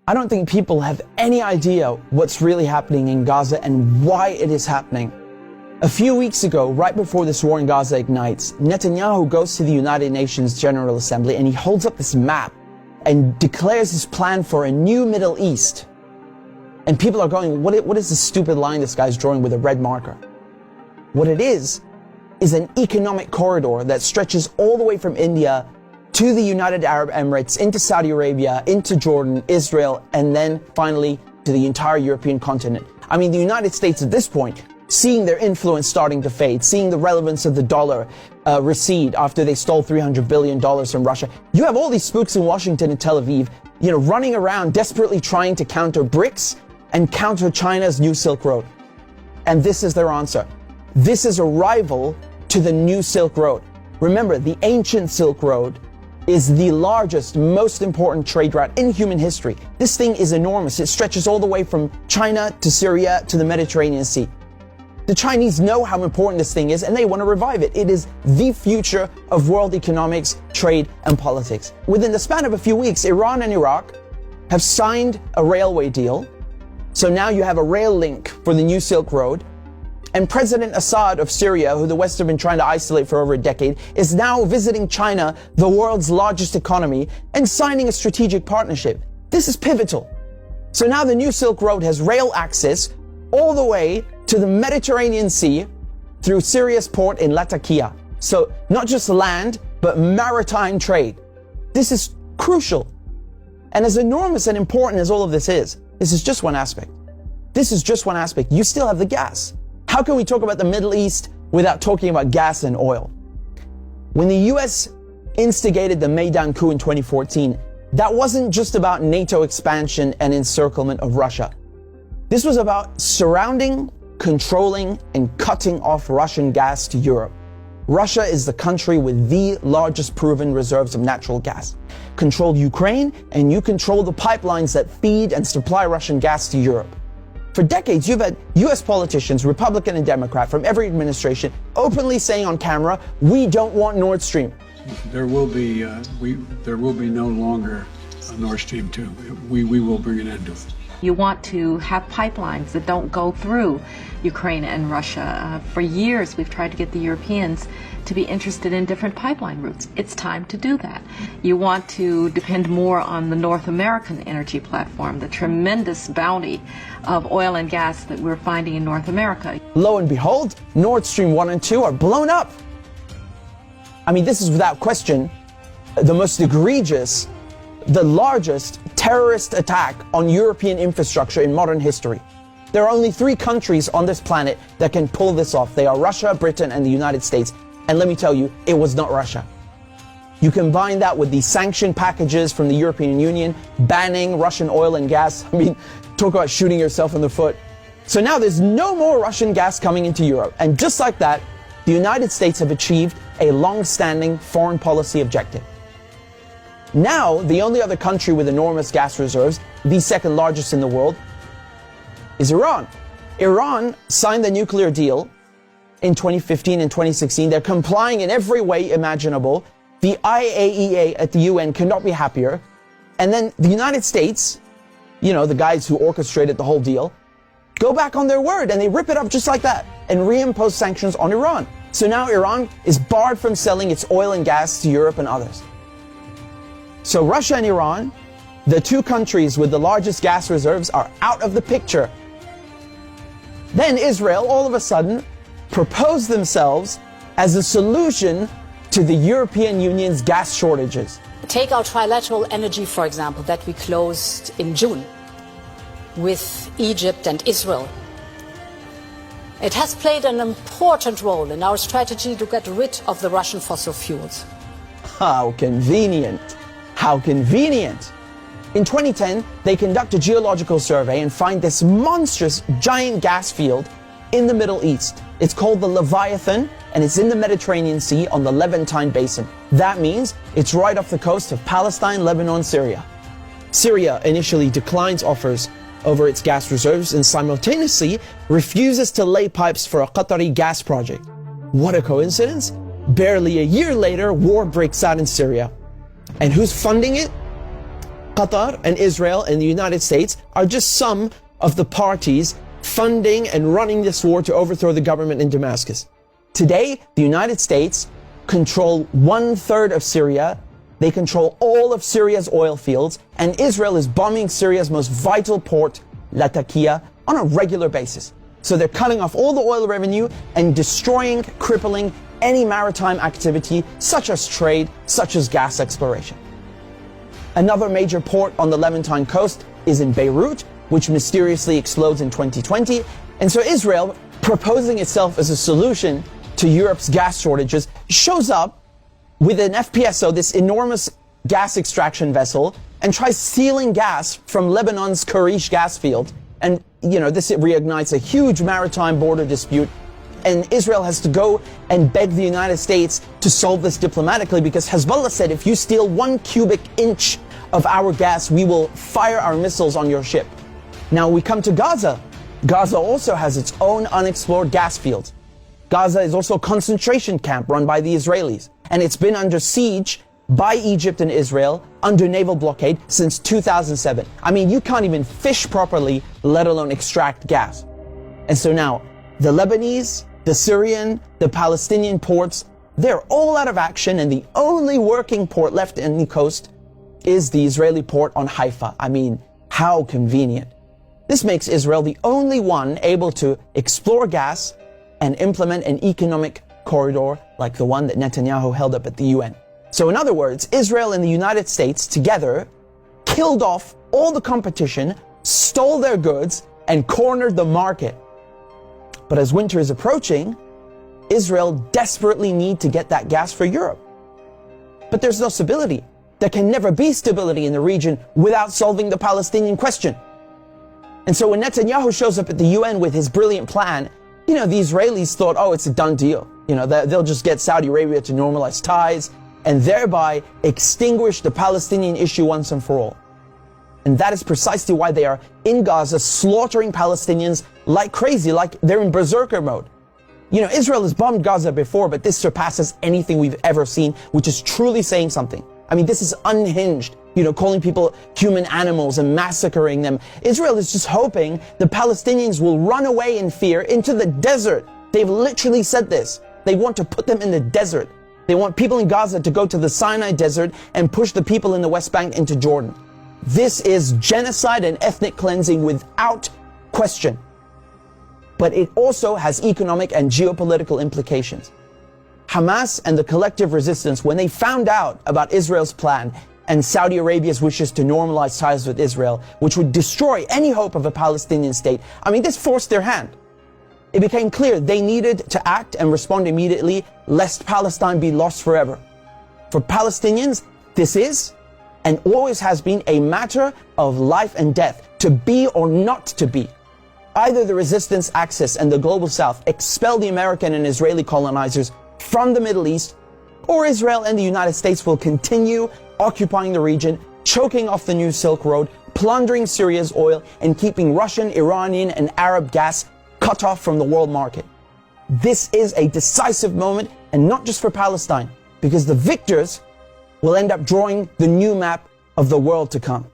I don't think people have any idea what's really happening in Gaza and why it is happening. A few weeks ago, right before this war in Gaza ignites, Netanyahu goes to the United Nations General Assembly and he holds up this map and declares his plan for a new Middle East. And people are going, what is this stupid line this guy's drawing with a red marker? What it is an economic corridor that stretches all the way from India to the United Arab Emirates, into Saudi Arabia, into Jordan, Israel, and then finally to the entire European continent. I mean, the United States at this point, seeing their influence starting to fade, seeing the relevance of the dollar recede after they stole $300 billion from Russia. You have all these spooks in Washington and Tel Aviv, running around desperately trying to counter BRICS and counter China's new Silk Road. And this is their answer. This is a rival to the new Silk Road. Remember, the ancient Silk Road is the largest, most important trade route in human history. This thing is enormous. It stretches all the way from China to Syria to the Mediterranean Sea. The Chinese know how important this thing is and they want to revive it. It is the future of world economics, trade, and politics. Within the span of a few weeks, Iran and Iraq have signed a railway deal. So now you have a rail link for the new Silk Road. And President Assad of Syria, who the West have been trying to isolate for over a decade, is now visiting China, the world's largest economy, and signing a strategic partnership. This is pivotal. So now the new Silk Road has rail access all the way to the Mediterranean Sea through Syria's port in Latakia. So not just land, but maritime trade. This is crucial. And as enormous and important as all of this is just one aspect. This is just one aspect. You still have the gas. How can we talk about the Middle East without talking about gas and oil? When the US instigated the Maidan coup in 2014, that wasn't just about NATO expansion and encirclement of Russia. This was about surrounding, controlling, and cutting off Russian gas to Europe. Russia is the country with the largest proven reserves of natural gas. Control Ukraine, and you control the pipelines that feed and supply Russian gas to Europe. For decades, you've had US politicians, Republican and Democrat, from every administration, openly saying on camera, we don't want Nord Stream. There will be no longer a Nord Stream 2. We will bring an end to it. You want to have pipelines that don't go through Ukraine and Russia. For years, we've tried to get the Europeans to be interested in different pipeline routes. It's time to do that. You want to depend more on the North American energy platform, the tremendous bounty of oil and gas that we're finding in North America. Lo and behold, Nord Stream 1 and 2 are blown up. I mean, this is without question the most egregious, the largest terrorist attack on European infrastructure in modern history. There are only 3 countries on this planet that can pull this off. They are Russia, Britain, and the United States. And let me tell you, it was not Russia. You combine that with the sanction packages from the European Union, banning Russian oil and gas. I mean, talk about shooting yourself in the foot. So now there's no more Russian gas coming into Europe. And just like that, the United States have achieved a long-standing foreign policy objective. Now, the only other country with enormous gas reserves, the second largest in the world, is Iran. Iran signed the nuclear deal in 2015 and 2016. They're complying in every way imaginable. The IAEA at the UN cannot be happier. And then the United States, the guys who orchestrated the whole deal, go back on their word and they rip it up just like that and reimpose sanctions on Iran. So now Iran is barred from selling its oil and gas to Europe and others. So Russia and Iran, the 2 countries with the largest gas reserves, are out of the picture. Then Israel, all of a sudden, proposed themselves as a solution to the European Union's gas shortages. Take our trilateral energy, for example, that we closed in June with Egypt and Israel. It has played an important role in our strategy to get rid of the Russian fossil fuels. How convenient. How convenient. In 2010, they conduct a geological survey and find this monstrous giant gas field in the Middle East. It's called the Leviathan, and it's in the Mediterranean Sea on the Levantine Basin. That means it's right off the coast of Palestine, Lebanon, Syria. Syria initially declines offers over its gas reserves and simultaneously refuses to lay pipes for a Qatari gas project. What a coincidence! Barely a year later, war breaks out in Syria. And who's funding it? Qatar and Israel and the United States are just some of the parties funding and running this war to overthrow the government in Damascus. Today, the United States control 1/3 of Syria. They control all of Syria's oil fields, and Israel is bombing Syria's most vital port, Latakia, on a regular basis. So they're cutting off all the oil revenue and destroying, crippling any maritime activity, such as trade, such as gas exploration. Another major port on the Levantine coast is in Beirut, which mysteriously explodes in 2020. And so Israel, proposing itself as a solution to Europe's gas shortages, shows up with an FPSO, this enormous gas extraction vessel, and tries stealing gas from Lebanon's Karish gas field. And, this reignites a huge maritime border dispute. And Israel has to go and beg the United States to solve this diplomatically, because Hezbollah said, if you steal 1 cubic inch of our gas, we will fire our missiles on your ship. Now we come to Gaza. Gaza also has its own unexplored gas fields. Gaza is also a concentration camp run by the Israelis, and it's been under siege by Egypt and Israel under naval blockade since 2007. I mean, you can't even fish properly, let alone extract gas. And so now, the Lebanese, the Syrian, the Palestinian ports, they're all out of action, and the only working port left in the coast is the Israeli port on Haifa. I mean, how convenient. This makes Israel the only one able to explore gas and implement an economic corridor like the one that Netanyahu held up at the UN. So in other words, Israel and the United States together killed off all the competition, stole their goods, and cornered the market. But as winter is approaching, Israel desperately needs to get that gas for Europe. But there's no stability. There can never be stability in the region without solving the Palestinian question. And so when Netanyahu shows up at the UN with his brilliant plan, the Israelis thought, oh, it's a done deal. They'll just get Saudi Arabia to normalize ties and thereby extinguish the Palestinian issue once and for all. And that is precisely why they are in Gaza slaughtering Palestinians like crazy, like they're in berserker mode. Israel has bombed Gaza before, but this surpasses anything we've ever seen, which is truly saying something. I mean, this is unhinged, calling people human animals and massacring them. Israel is just hoping the Palestinians will run away in fear into the desert. They've literally said this. They want to put them in the desert. They want people in Gaza to go to the Sinai desert and push the people in the West Bank into Jordan. This is genocide and ethnic cleansing without question. But it also has economic and geopolitical implications. Hamas and the collective resistance, when they found out about Israel's plan and Saudi Arabia's wishes to normalize ties with Israel, which would destroy any hope of a Palestinian state, this forced their hand. It became clear they needed to act and respond immediately, lest Palestine be lost forever. For Palestinians, this is and always has been a matter of life and death, to be or not to be. Either the resistance axis and the global south expel the American and Israeli colonizers from the Middle East, or Israel and the United States will continue occupying the region, choking off the new Silk Road, plundering Syria's oil, and keeping Russian, Iranian, and Arab gas cut off from the world market. This is a decisive moment, and not just for Palestine, because the victors will end up drawing the new map of the world to come.